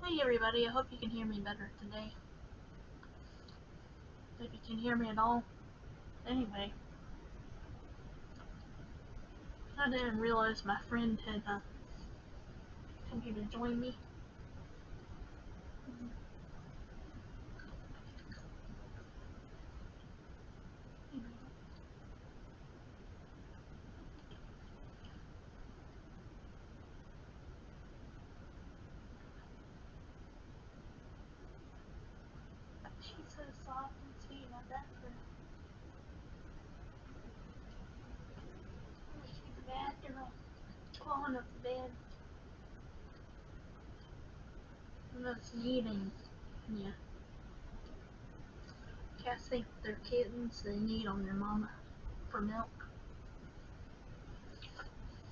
Hey everybody, I hope you can hear me better today. If you can hear me at all. Anyway, I didn't realize my friend had come here to join me. She's so soft and sweet, I bet her. She's a bad girl. Clawing up the bed. And that's eating. Yeah. Cats think they're kittens, they need on their mama for milk.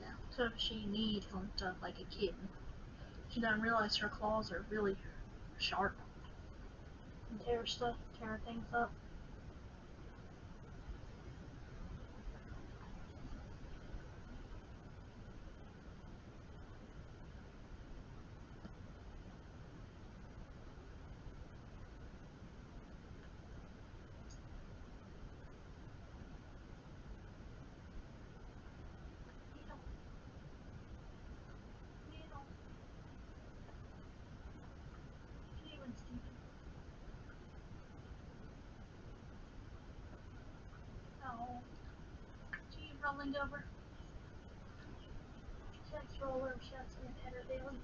Yeah, so she needs on stuff like a kitten. She doesn't realize her claws are really sharp and tear things up. Oh, she's rolling over. She likes to roll over. She likes to pet her belly.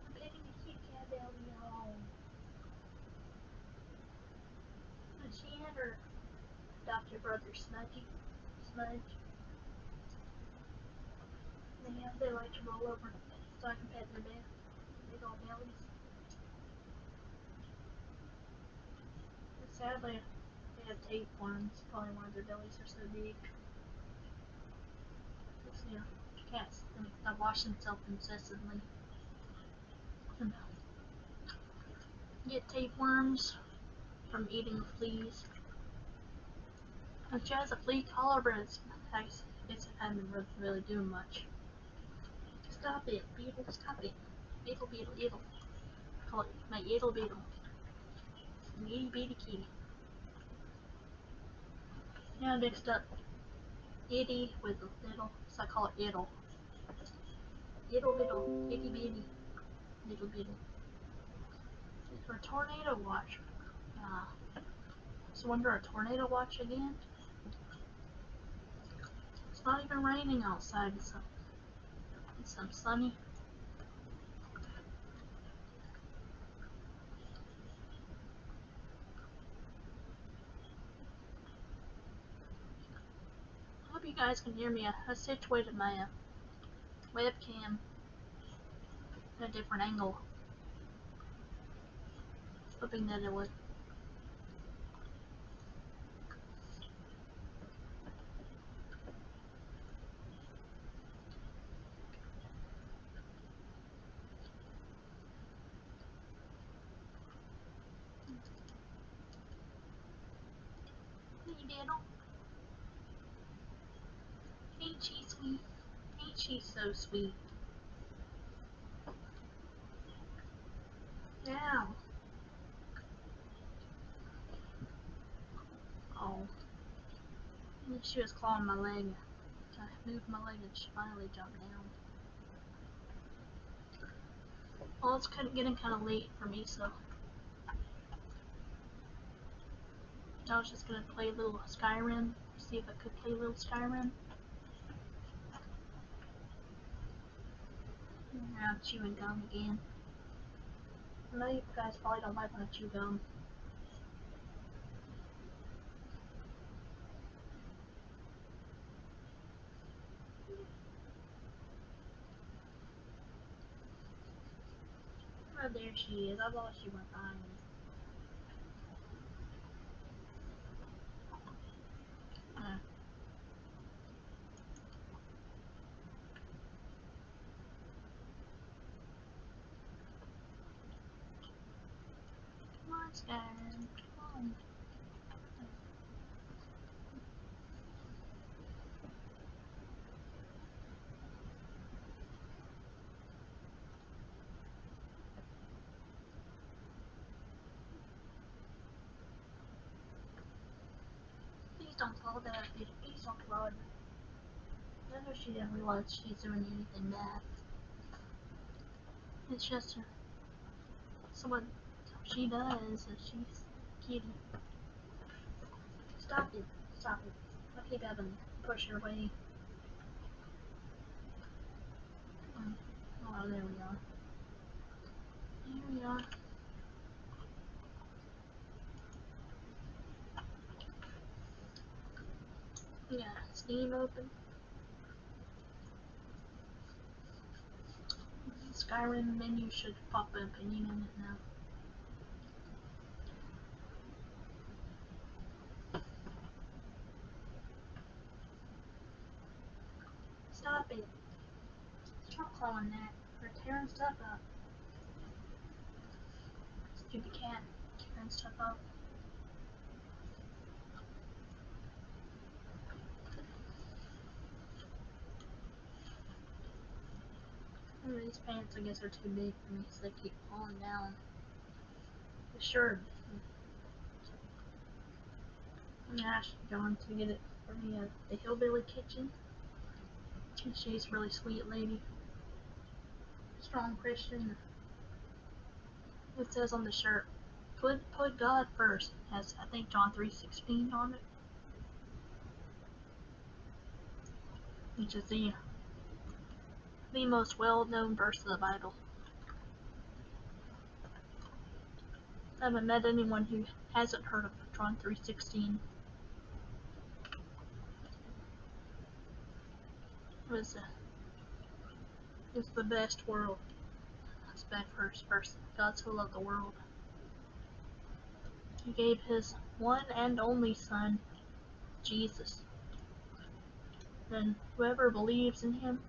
I'm petting the Kit Kat belly, y'all. And she and her adopted brother, Smudge. They like to roll over so I can pet their big old bellies. And sadly, they have tapeworms. Probably why their bellies are so big. Because, you know, cats they wash themselves incessantly. And get tapeworms from eating fleas. And she has a flea collar, but it's hasn't really doing much. Stop it, beetle, stop it. Beetle, beetle, beetle. Call it my beetle, beetle. Itty bitty kitty. Now I mixed up itty with little, so I call it iddle. Iddle biddle, itty bitty, little biddle. For a tornado watch. So under a tornado watch again? It's not even raining outside, it's some sunny. I hope you guys can hear me. I situated my webcam at a different angle, hoping that it would. Hey, Diddle. Ain't she sweet? Ain't she so sweet? Ow. Oh. She was clawing my leg. I moved my leg and she finally jumped down. Well, it's getting kind of late for me, so I was just gonna play a little Skyrim. See if I could play a little Skyrim. Now I'm chewing gum again. I know you guys probably don't like when I chew gum. Oh, there she is. I thought she went behind me. Come on, Skyrim. Come on. Please don't call that, please don't call it. I know she didn't realize she's doing anything bad. It's just her. So what she does is she's kitty. Stop it. Stop it. I keep having to push her away. Oh, there we are. Here we are. Yeah, Steam open. Skyrim menu should pop up any minute now. Stop it. Stop calling that. We're tearing stuff up. Stupid cat. Tearing stuff up. These pants, I guess, are too big for me, so they keep falling down. Sure. I'm actually going to get it for me at the Hillbilly Kitchen. She's a really sweet lady. Strong Christian. It says on the shirt, put God first. It has, I think, John 3:16 on it. Which is the most well-known verse of the Bible. I haven't met anyone who hasn't heard of John 3:16. It's the best world. That's the first verse. God so loved the world. He gave his one and only Son, Jesus. And whoever believes in him,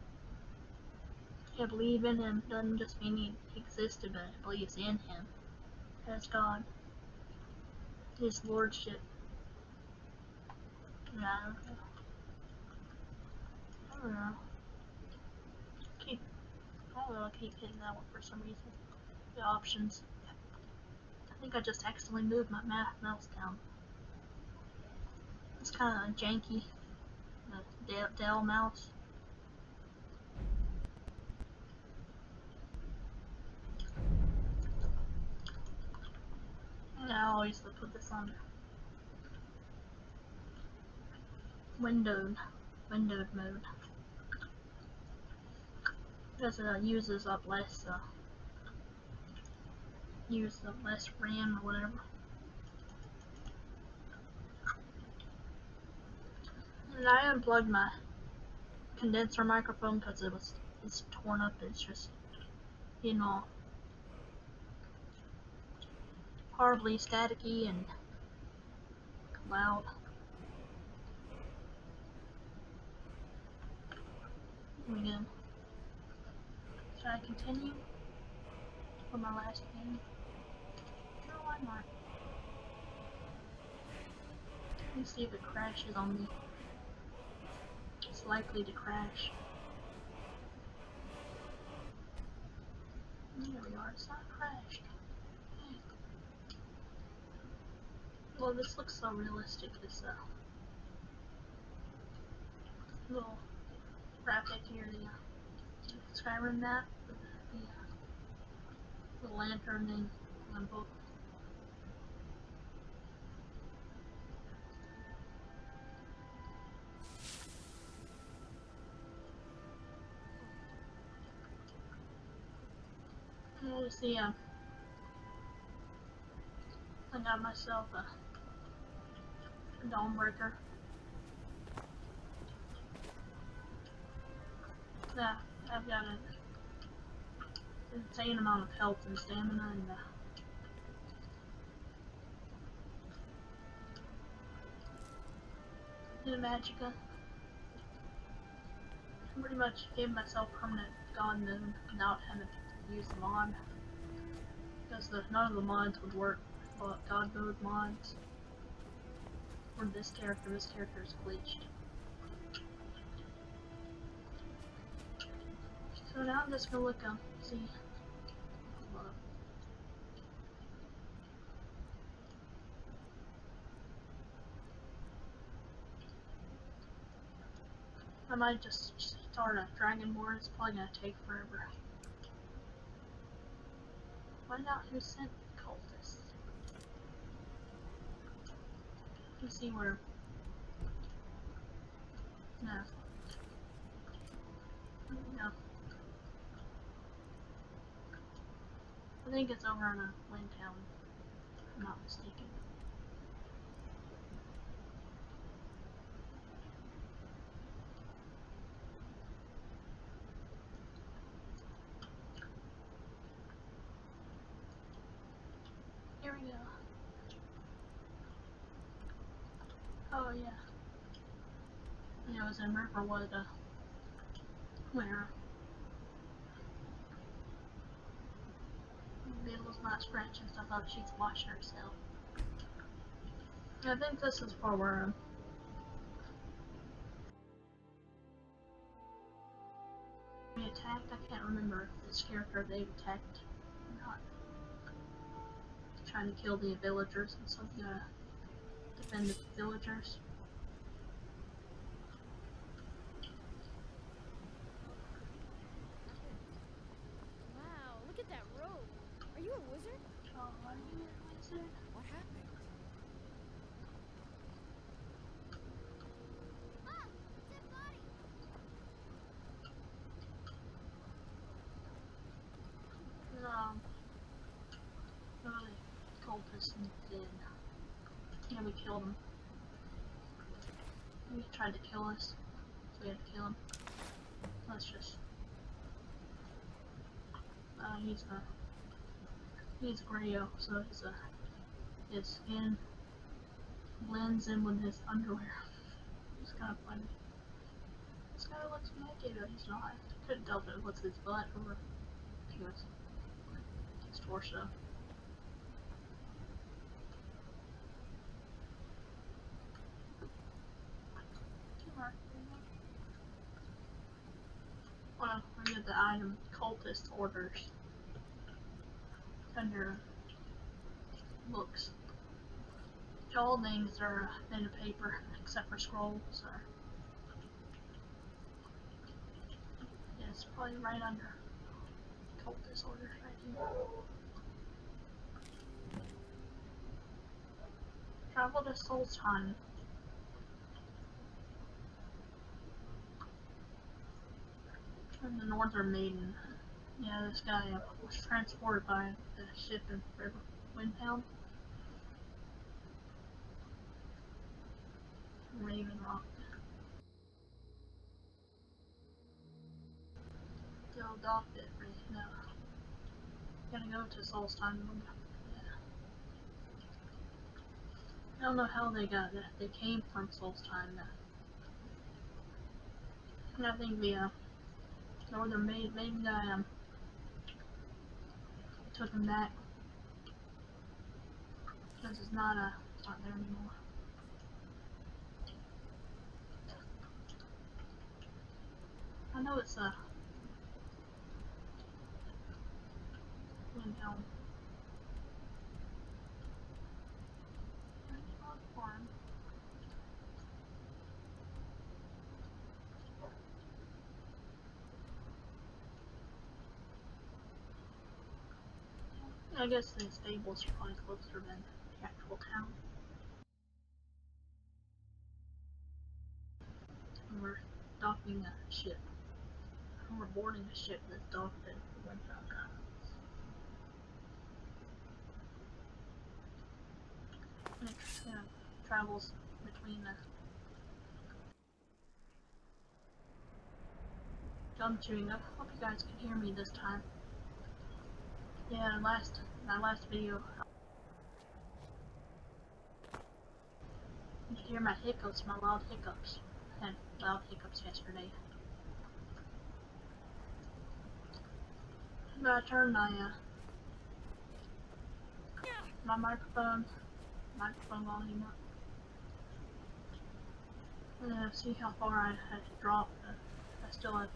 I believe in him doesn't just mean he existed, but believes in him as God. His lordship. I don't know. I keep hitting that one for some reason. The options. I think I just accidentally moved my mouse down. It's kind of janky. The Dell mouse. I always put this on windowed mode. Because it uses up less RAM or whatever. And I unplugged my condenser microphone because it's torn up. It's just, horribly staticky and loud. Here we go. Should I continue for my last game? No, why not? Let me see if it crashes on me. It's likely to crash. There we are. It's not crashed. Okay. Well, this looks so realistic. This little graphic here, the Skyrim map, the lantern and the book. We'll see. I got myself a Dawnbreaker. Yeah, I've got an insane amount of health and stamina and new magicka. I pretty much gave myself permanent god mode without having to use the mod. Because none of the mods would work, but god mode mods. For this character is glitched. So now I'm just gonna look up, see. I might just start a Dragonborn. It's probably gonna take forever. Find out who sent the cultists. Let's see where. No. No. I think it's over in a Wind Town, if I'm not mistaken. Here we go. Oh yeah. Yeah, it was in Riverwood, where Beetle's not scratching stuff up, she's washing herself. I think this is for where we attacked. I can't remember if this character they've attacked or not. Trying to kill the villagers, and so you gotta defend the villagers. Wow, look at that robe. Are you a wizard? Oh, are you a wizard? What happened? Ah! Dead body! Really cultists and dead. Yeah, we killed him. He tried to kill us, so we had to kill him. Let's just. He's Grayo, so his skin blends in with his underwear. It's kind of funny. This guy looks naked, but he's not. I couldn't tell if it was his butt or if it was his torso. Well, I get the item cultist orders under books. All things are in a paper except for scrolls. Or yeah, it's probably right under cultist orders right here. Travel to Sultan. And the Northern Maiden. Yeah, this guy was transported by the ship in River Windtown. Raven Rock. They'll adopt it right now. Gotta go to Solstheim. Yeah. I don't know how they got that. They came from Solstheim. And I think the Northern Maiden guy took him back because it's not there anymore. I know it's a Windhelm. Farm. I guess the stables are probably closer than the actual town. And we're docking a ship. And we're boarding a ship that's docked at the Windhelm. And it travels between the gum chewing. I hope you guys can hear me this time. Yeah, my last video, you could hear my hiccups, my loud hiccups. I had loud hiccups yesterday. But I turned my microphone volume up. And see how far I had to drop. I still have.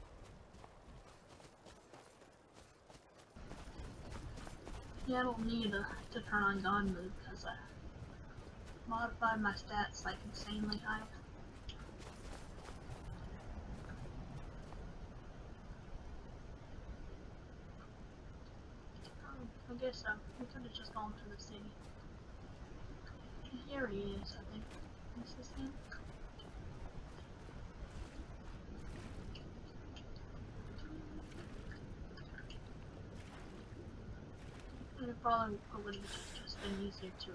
Yeah, I don't need to turn on God mode because I modified my stats like insanely high. I guess so. We could have just gone to the city. Here he is, I think. Is this him? It probably would have just been easier to,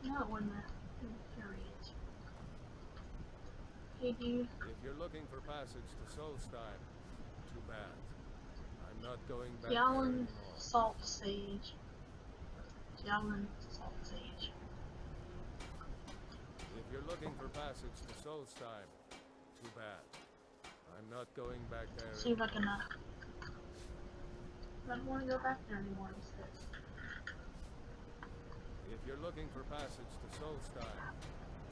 no, it wouldn't have. Here he is. Hey, dude. If you're looking for passage to Solstein, too bad. I'm not going back Yowlin there anymore. Salt Sage. Yowlin Salt Sage. If you're looking for passage to Solstein, too bad. I'm not going back there See if I anymore. can, I don't want to go back there anymore, he says. If you're looking for passage to Solstein,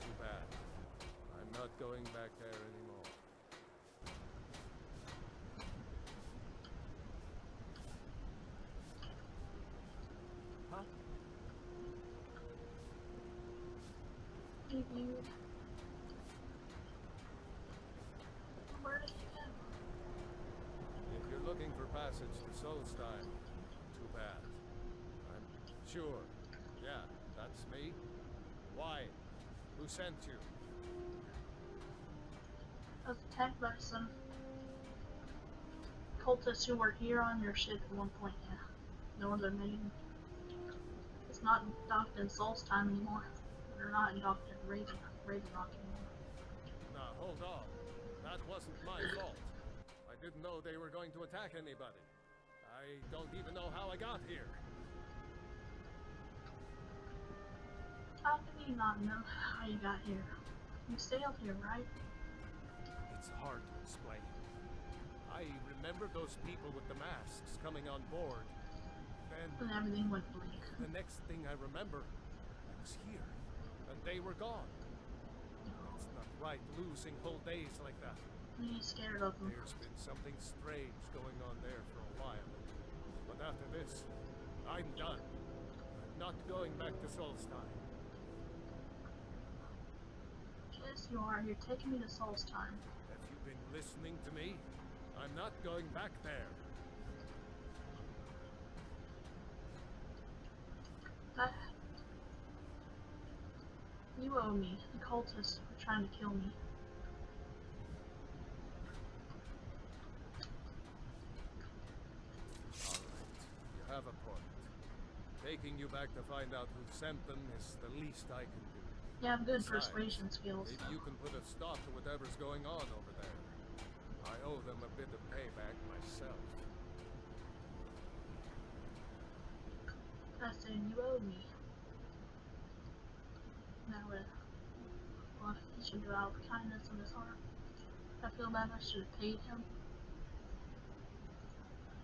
too bad. I'm not going back there anymore. Huh? Hey, dude. Where did he go? If you're looking for passage to Solstein, too bad. I'm sure. Yeah, that's me. Why? Who sent you? I was attacked by some cultists who were here on your ship at one point, yeah. Northern Maiden. It's not docked in Soul's time anymore. They're not docked in Raven Rock anymore. Now, hold on. That wasn't my fault. I didn't know they were going to attack anybody. I don't even know how I got here. How can you not know how you got here? You sailed here, right? It's hard to explain. I remember those people with the masks coming on board. Then, And everything went bleak. the next thing I remember, I was here, and they were gone. It's not right losing whole days like that. You scared of them. There's been something strange going on there for a while. But after this, I'm done. I'm not going back to Solstein. Yes, you are. You're taking me to Soul's time. Have you been listening to me? I'm not going back there. You owe me. The cultists were trying to kill me. Alright, you have a point. Taking you back to find out who sent them is the least I can do. You have good Besides, persuasion skills. maybe you can put a stop to whatever's going on over there. I owe them a bit of payback myself. I said you owe me. Now, well, he should do it out of kindness in his heart. I feel bad. I should have paid him.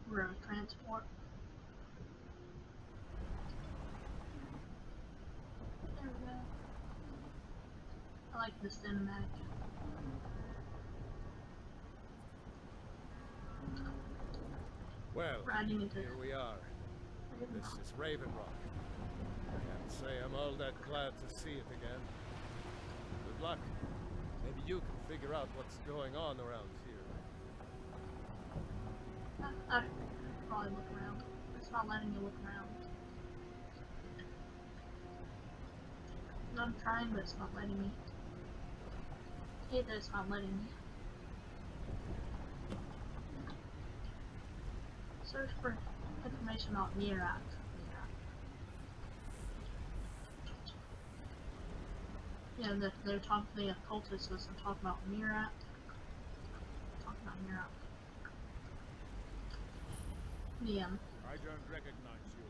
Road transport. There we go. I like the cinematic. Well, Riding into here we are. This is Raven Rock. Can't say I'm all that glad to see it again. Good luck. Maybe you can figure out what's going on around here. I probably look around. It's not letting me look around. I'm trying, but it's not letting me. I hate that it's not letting me. Search for information about Mirak. Yeah, they're talking, the occultists was talking about Mirak. Talking about Mirak. Yeah. I don't recognize you.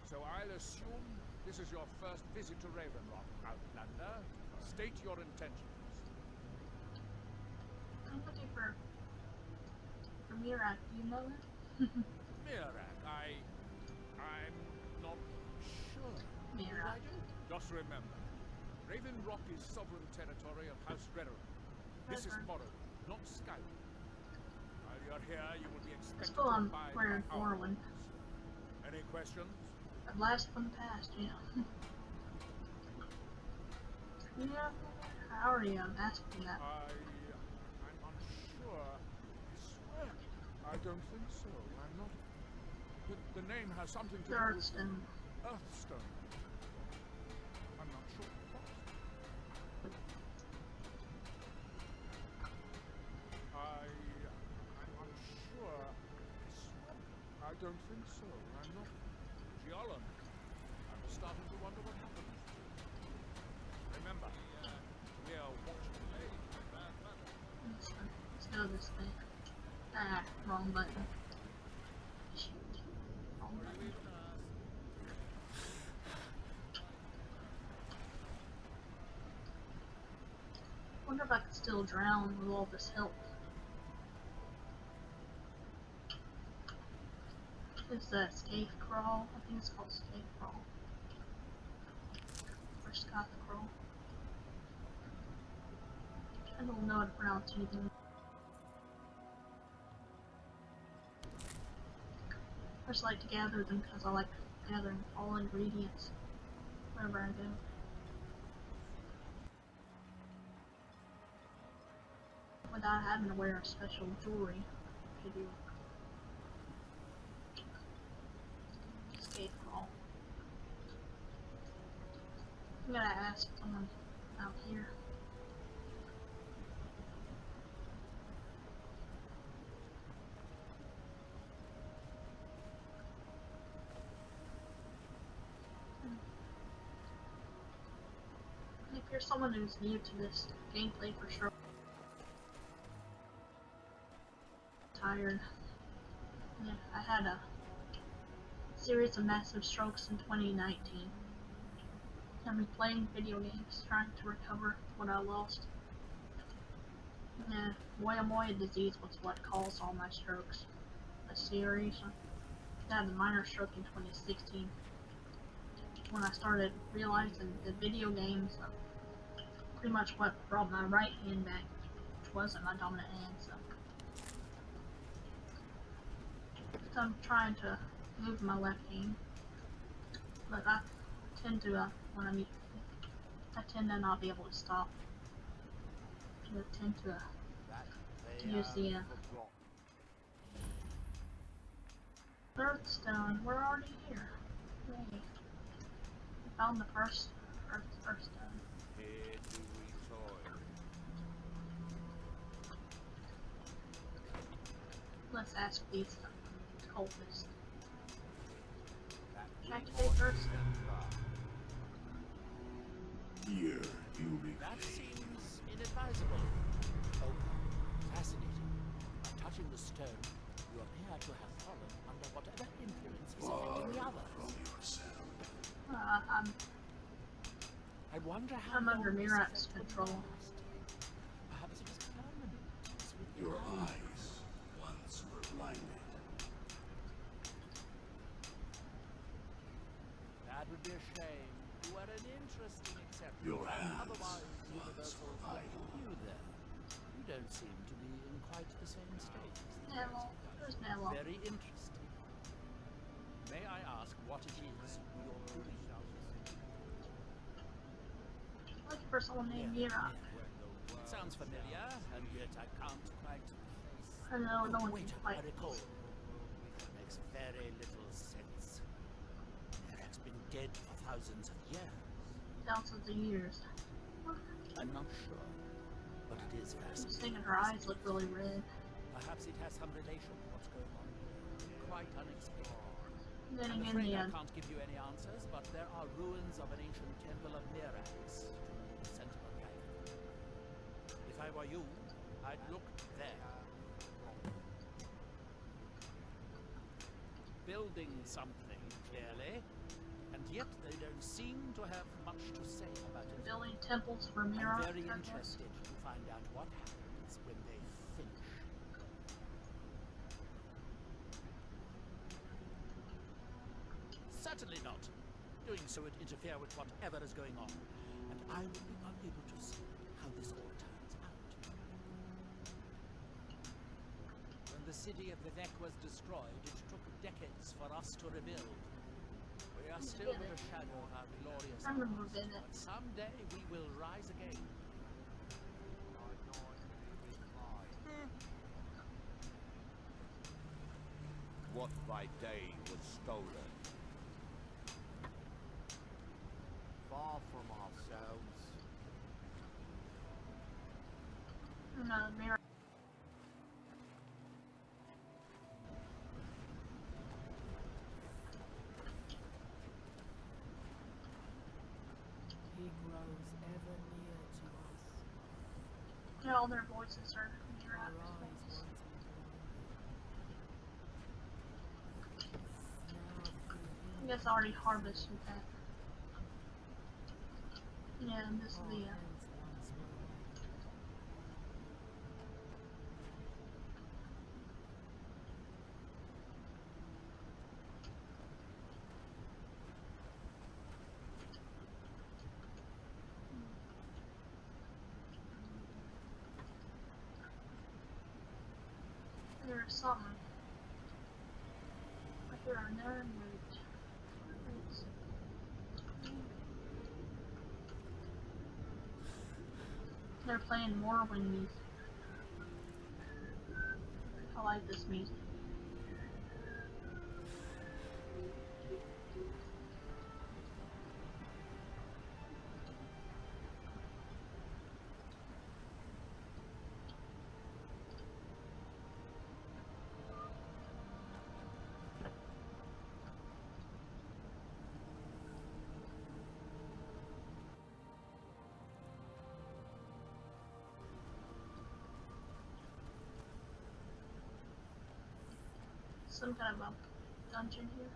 So I'll assume this is your first visit to Raven Rock, Outlander. State your intentions. I'm looking for Mirak. Do you know it? Mirak, I'm not sure. Did Mirak. I do? Just remember, Raven Rock is sovereign territory of House Redder. This is Redder. Morrow, not Skyrim. While you're here, you will be expected Still to on abide wearing by our Morrowind. rules. Any questions? A blast from the past, yeah. Yeah, I already asked you that. I'm unsure. I swear, I I don't think so. I'm not. The name has something to do with Earthstone. Earthstone. I'm not sure what. I'm unsure. I don't think so. I'm not. Giolon. I'm starting to wonder what happened. Remember, we are watching the lady for bad weather. Let's go this way. Ah, wrong button. Shoot. Wrong button. Wonder if I could still drown with all this help. It's the escape crawl. I think it's called escape crawl. Or Scott crawl. I don't know how to pronounce anything. I just like to gather them because I like gathering all ingredients wherever I go. Without having to wear a special jewelry to do escape crawl. I'm gonna ask someone out here. If you're someone who's new to this gameplay for sure, tired. Yeah, I had a series of massive strokes in 2019. I've been playing video games, trying to recover what I lost. Yeah, Moyamoya disease was what caused all my strokes. A series. I had a minor stroke in 2016 when I started realizing the video games are pretty much what brought my right hand back, which wasn't my dominant hand. So I'm trying to move my left hand, but I tend to I tend to not be able to stop. I tend to use the Earthstone. We're already here. Yay. We found the first Earthstone. Here to rejoin. Let's ask these cultists. Activate Earthstone. Here, you That seems inadvisable. Oh, fascinating. By touching the stone, you appear to have fallen under whatever influence is affecting the others. from yourself. I wonder how I'm under long this Mirat's effect will control. last. Perhaps it is permanent. as with the Your eye. eyes once were blinded. That would be a shame. You are an interesting exception. Your hands Otherwise, the once universals were would idle. keep you there. You don't seem to be in quite the same state as the Neville. rest of us. There's Neville. Very interesting. May I ask what it is you're doing? Looking for someone named Mirat. Sounds familiar, and yet I can't quite I know, no one Wait, can I quite. recall. That makes very little sense. Mirat's been dead for thousands of years. Thousands of years. I'm not sure, but it is I'm fascinating. thinking her eyes look really red. Perhaps it has some relation to what's going on here. Quite unexpected. Then I'm again, afraid the I can't give you any answers, but there are ruins of an ancient temple of Mirax to the center of the island. If I were you, I'd look there. Building something, clearly, and yet they don't seem to have much to say about it. building temples for I'm Mirat. very interested to find out what happens when they finish. Certainly not. Doing so would interfere with whatever is going on, and I would be unable to see how this all turns out. When the city of Vivek was destroyed, it took decades for us to rebuild. We are still but a shadow of our glorious I remember past, Vivek. but someday we will rise again. what by day was stolen. Far from ourselves. Another mirror. He grows ever near to us. Yeah, all their voices are near Our out of eyes space. once blinded. Now through I guess I already harvested that. Yeah, and this is our the hands once were white. there's something. Like there are no root. They're playing Morrowind music. I like this music. Some kind of a dungeon here.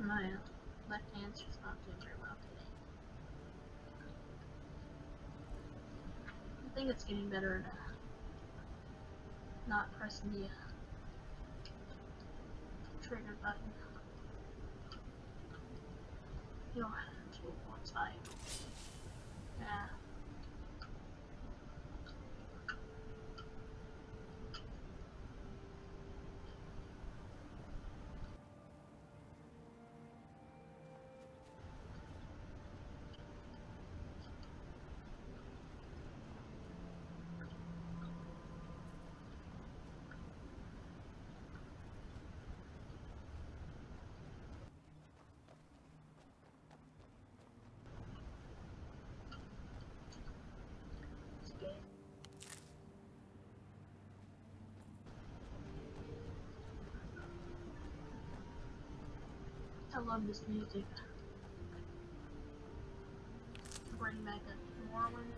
My left hand's just not doing very well today. I think it's getting better at not pressing the trigger button. You don't have to one side. Yeah. It's good. I love this music. Bring back a Morrowind.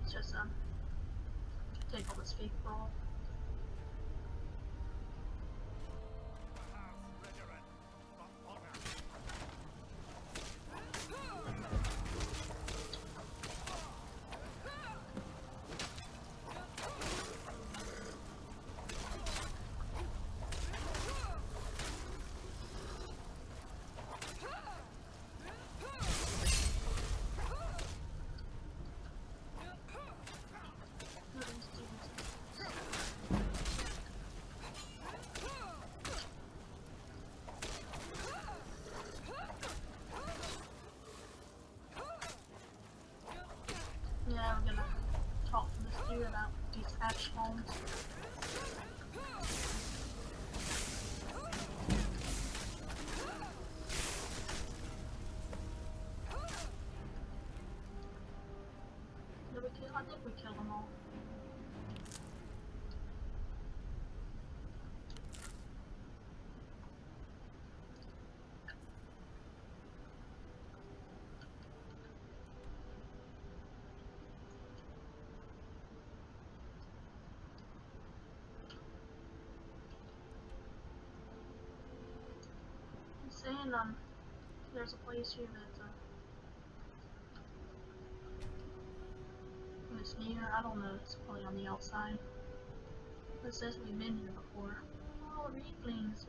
It's just take all this fake brawl. Yeah, we're gonna talk to this dude about detached homes. Did we kill? I think we killed them all. I'm saying there's a place here that's it's near. I don't know. It's probably on the outside. It says we've been here before. Oh, weaklings,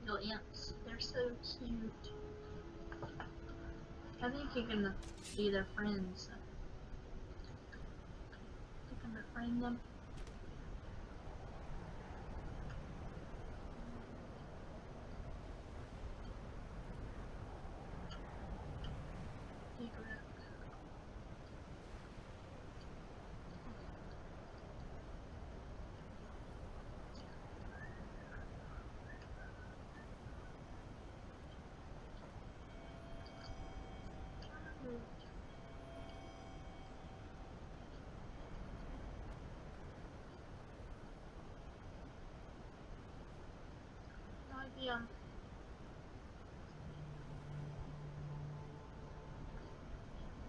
little imps. They're so cute. I think you can be their friends. You can befriend them. Yeah.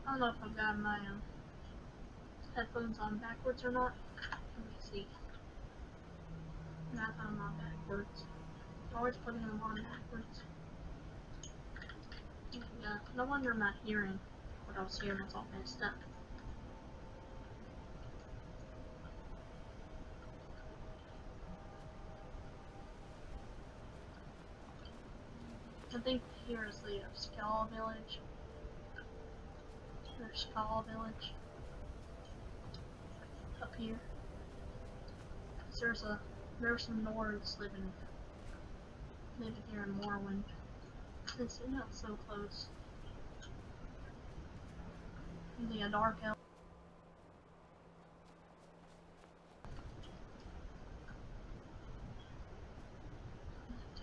I don't know if I've got my headphones on backwards or not. Let me see. Now that I'm on backwards. Always putting them on backwards. Yeah, no wonder I'm not hearing what I was hearing was all messed up. I think here is the Skull Village. There's Skull Village. Up here. There's some Nords living here in Morrowind. It's not so close. The Dark Elf.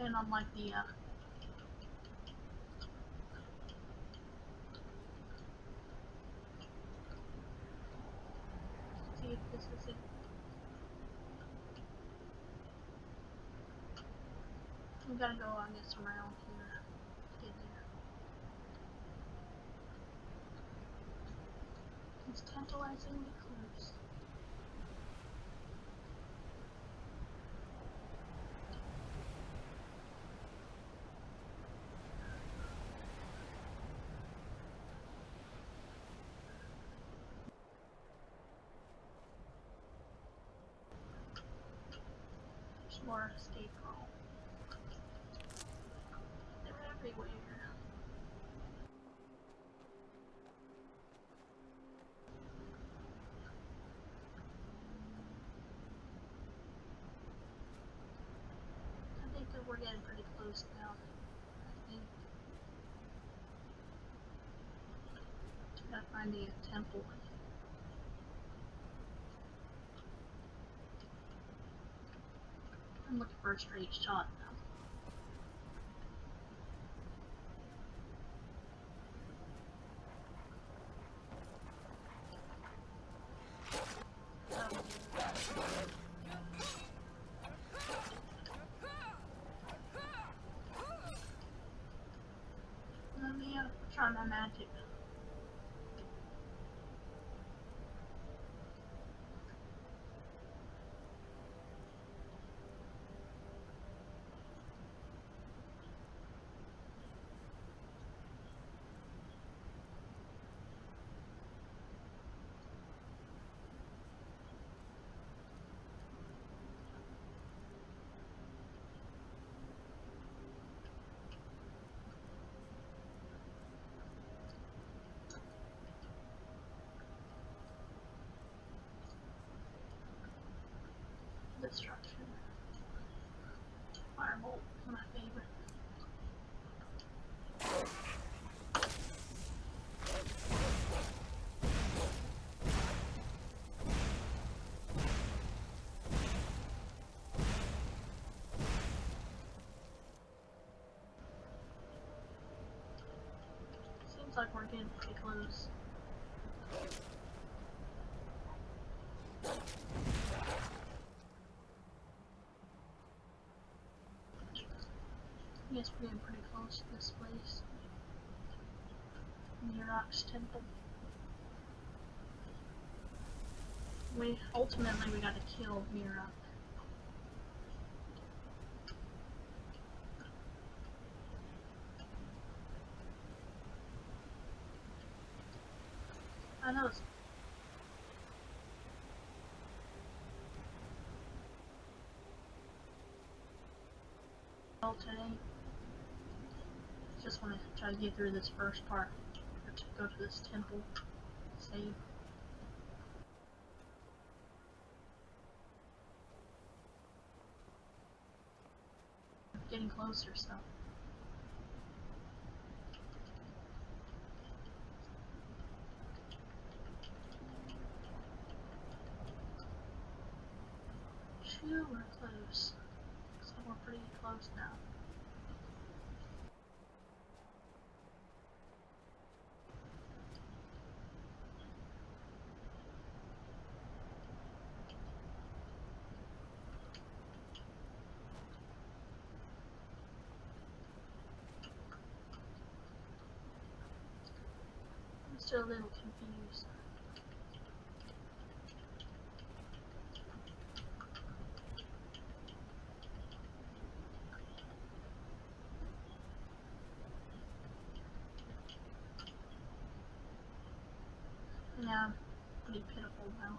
And on like the see if this is it. We gotta go, I guess, around here to get there. It's tantalizingly close. There's more escape roll. They're everywhere. I think that we're getting pretty close now. I think. Gotta find the temple. I'm looking for a straight shot now. Let me try my magic. Destruction. Firebolt, my favorite. Seems like we're getting pretty close. I guess we're getting pretty close to this place. Mirok's temple. Ultimately we gotta kill Mirok. I know it's all today. Just want to try to get through this first part. Or to go to this temple. Save. Getting closer, so. Phew, we're close. So we're pretty close now. still a little confused. Yeah, pretty pitiful now.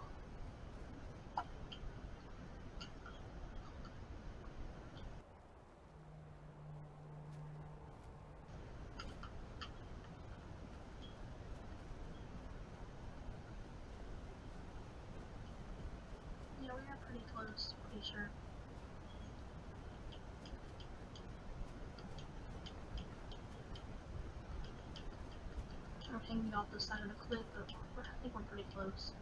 Yeah, we are pretty close, pretty sure. I'm hanging off the side of the cliff, but I think we're pretty close.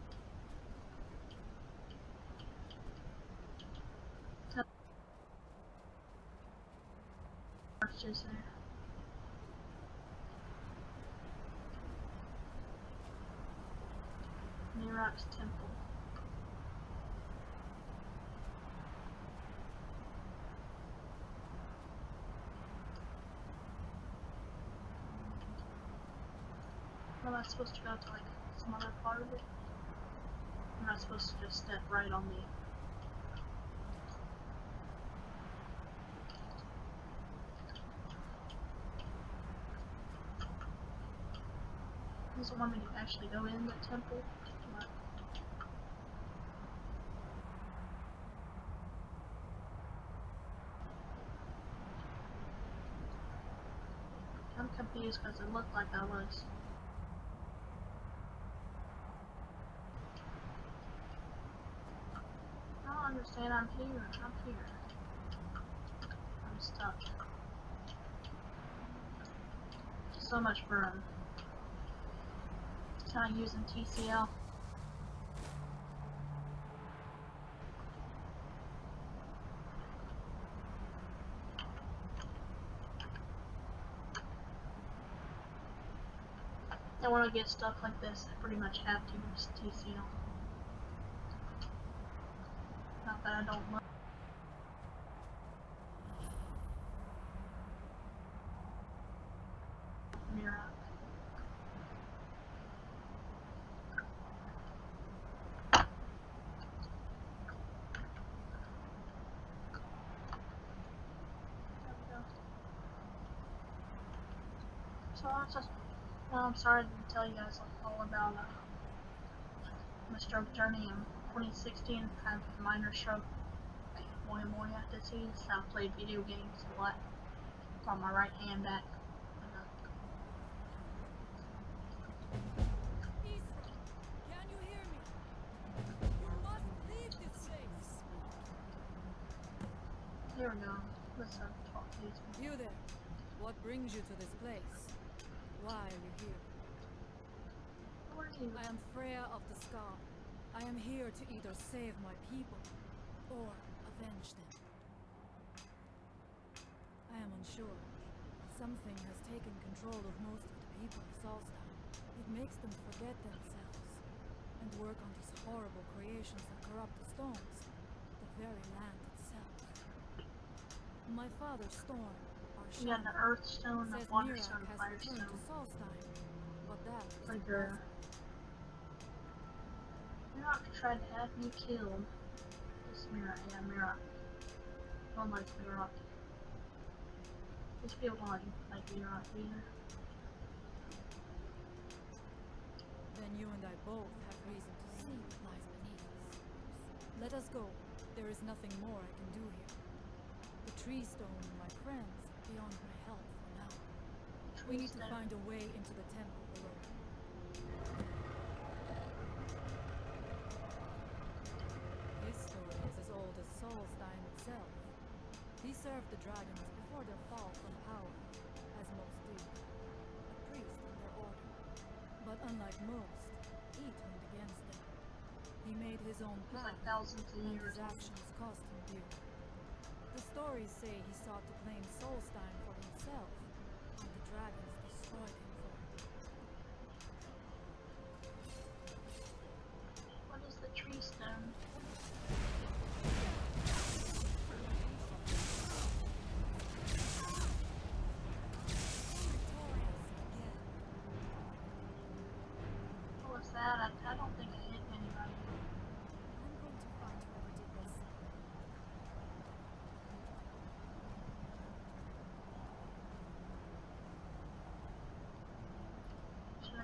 It's just there. Mirok's temple. Am I supposed to go to like some other part of it? Am I supposed to just step right on the... Does it want me to actually go in the temple? What? I'm confused because it looked like I was. I don't understand. I'm here. I'm here. I'm stuck. So much for kind of using TCL. And when I get stuff like this, I pretty much have to use TCL. Not that I don't love Mirror. So I'm sorry to tell you guys all about my stroke journey in 2016. I had a minor stroke, moya disease. I played video games a lot. On my right hand back. Ethan, can you hear me? You must leave this place. Here we go. Let's talk to these people. You there. What brings you to this place? Why are you here? Who are you? I am Freya of the Scar. I am here to either save my people or avenge them. I am unsure. Something has taken control of most of the people of Solstheim. It makes them forget themselves and work on these horrible creations that corrupt the stones, the very land itself. My father, Storm, our You got the shaman, earth stone, the says water Mirak stone, has fire returned stone. to Solstheim, but that is Like impossible. Mirok tried to have me killed. This Mirok, yeah, Mirok. No one likes Mirok. These people don't like Mirok either. Then you and I both have reason to see what lies beneath us. Let us go. There is nothing more I can do here. The tree stone and my friends are beyond my help for now. We need to find a way into the temple below. His story is as old as Solstheim itself. He served the dragons before their fall from power, as most do. A priest in their order. But unlike most, he turned against them. He made his own It's path, like thousands of and years his actions cost him dear. The stories say he sought to claim Solstheim for himself, and the dragons destroyed him for it. What is the tree stone? Victorious again.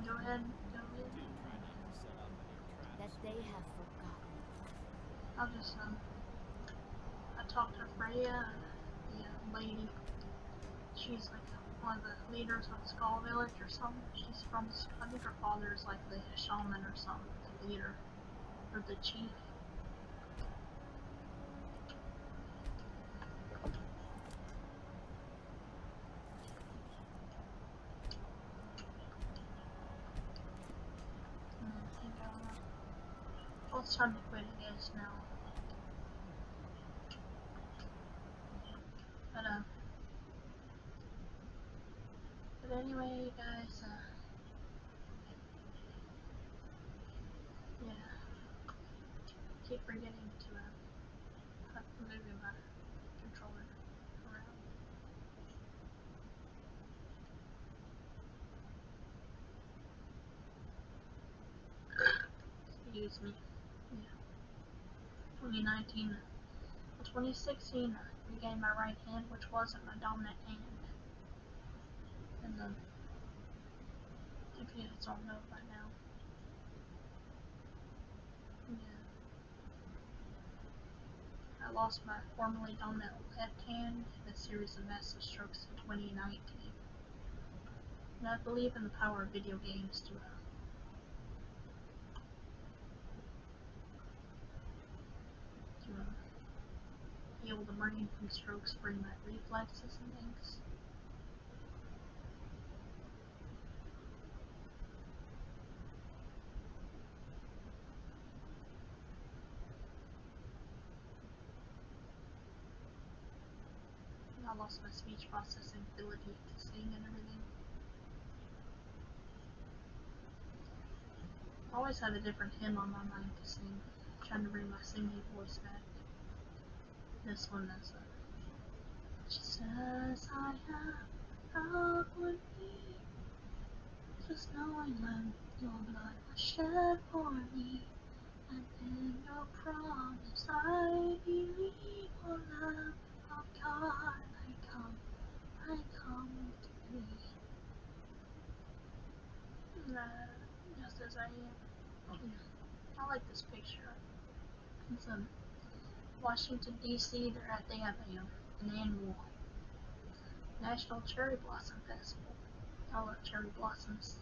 Go ahead. Go Do ahead. try not to set off any traps. That they have forgotten. I'll just I talked to Freya, the lady. She's like one of the leaders of the Skull Village or something. She's from, I think her father is like the shaman or something, the leader, or the chief. I think well, it's time to quit, I guess, now. But anyway, guys, yeah, keep forgetting to move my controller around. Excuse me. Yeah. 2019. 2016, I regained my right hand, which wasn't my dominant hand. And then, if you guys don't know by now, yeah, I lost my formerly dominant left hand in a series of massive strokes in 2019. And I believe in the power of video games to heal the brain from strokes, bring back reflexes and things. And I lost my speech processing ability to sing and everything. I always had a different hymn on my mind to sing, trying to bring my singing voice back. This one is just as I am outwardly, just knowing that your blood was shed for me, and in your promise I believe, O Lamb of God, I come to thee. Just as I am. I like this picture. It's Washington, D.C. They have an annual National Cherry Blossom Festival. I love cherry blossoms.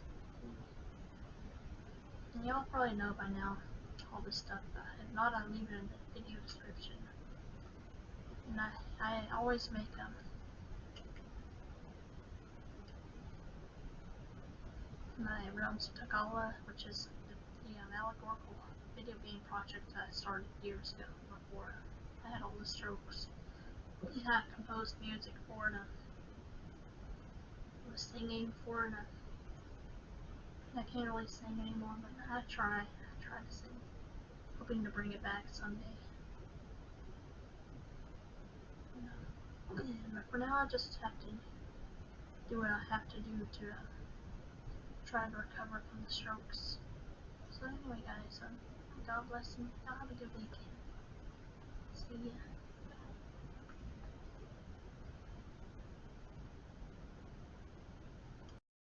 And y'all probably know by now all this stuff, but if not, I'll leave it in the video description. And I always make my Realms of Tagala, which is the allegorical video game project that I started years ago before I had all the strokes. And I composed music for it, was singing for it. I can't really sing anymore, but I try to sing, hoping to bring it back someday. But for now, I just have to do what I have to do to try to recover from the strokes. So anyway, guys, God bless you. Y'all have a good weekend. See ya.